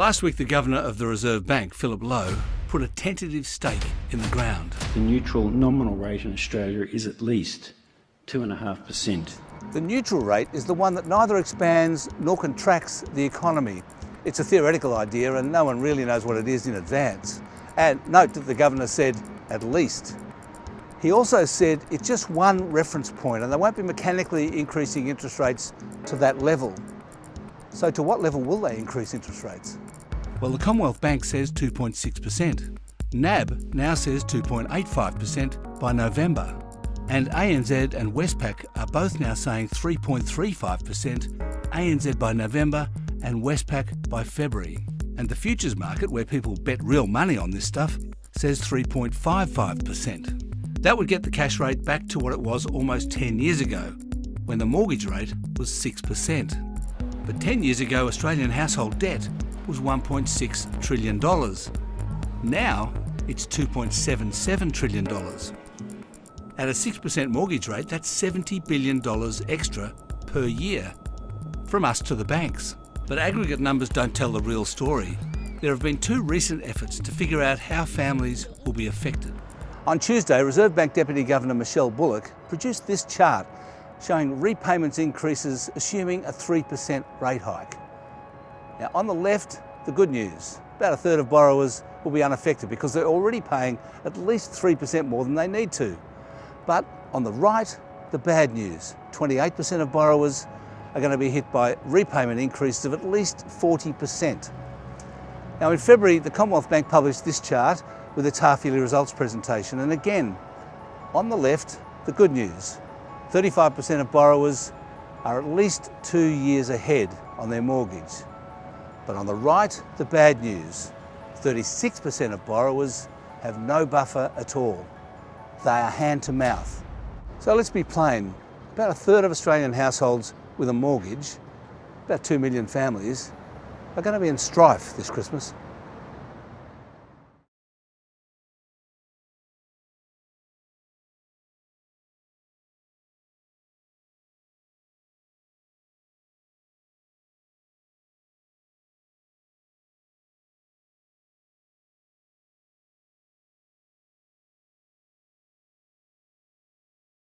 Last week, the Governor of the Reserve Bank, Philip Lowe, put a tentative stake in the ground. The neutral nominal rate in Australia is at least 2.5%. The neutral rate is the one that neither expands nor contracts the economy. It's a theoretical idea and no one really knows what it is in advance. And note that the Governor said at least. He also said it's just one reference point and they won't be mechanically increasing interest rates to that level. So to what level will they increase interest rates? Well, the Commonwealth Bank says 2.6%. NAB now says 2.85% by November. And ANZ and Westpac are both now saying 3.35%, ANZ by November and Westpac by February. And the futures market, where people bet real money on this stuff, says 3.55%. That would get the cash rate back to what it was almost 10 years ago, when the mortgage rate was 6%. But 10 years ago, Australian household debt was $1.6 trillion. Now, it's $2.77 trillion. At a 6% mortgage rate, that's $70 billion extra per year from us to the banks. But aggregate numbers don't tell the real story. There have been two recent efforts to figure out how families will be affected. On Tuesday, Reserve Bank Deputy Governor Michelle Bullock produced this chart showing repayments increases assuming a 3% rate hike. Now, on the left, the good news. About a third of borrowers will be unaffected because they're already paying at least 3% more than they need to. But on the right, the bad news. 28% of borrowers are going to be hit by repayment increases of at least 40%. Now, in February, the Commonwealth Bank published this chart with its half-yearly results presentation. And again, on the left, the good news. 35% of borrowers are at least 2 years ahead on their mortgage. But on the right, the bad news. 36% of borrowers have no buffer at all. They are hand to mouth. So let's be plain. About a third of Australian households with a mortgage, about 2 million families, are going to be in strife this Christmas.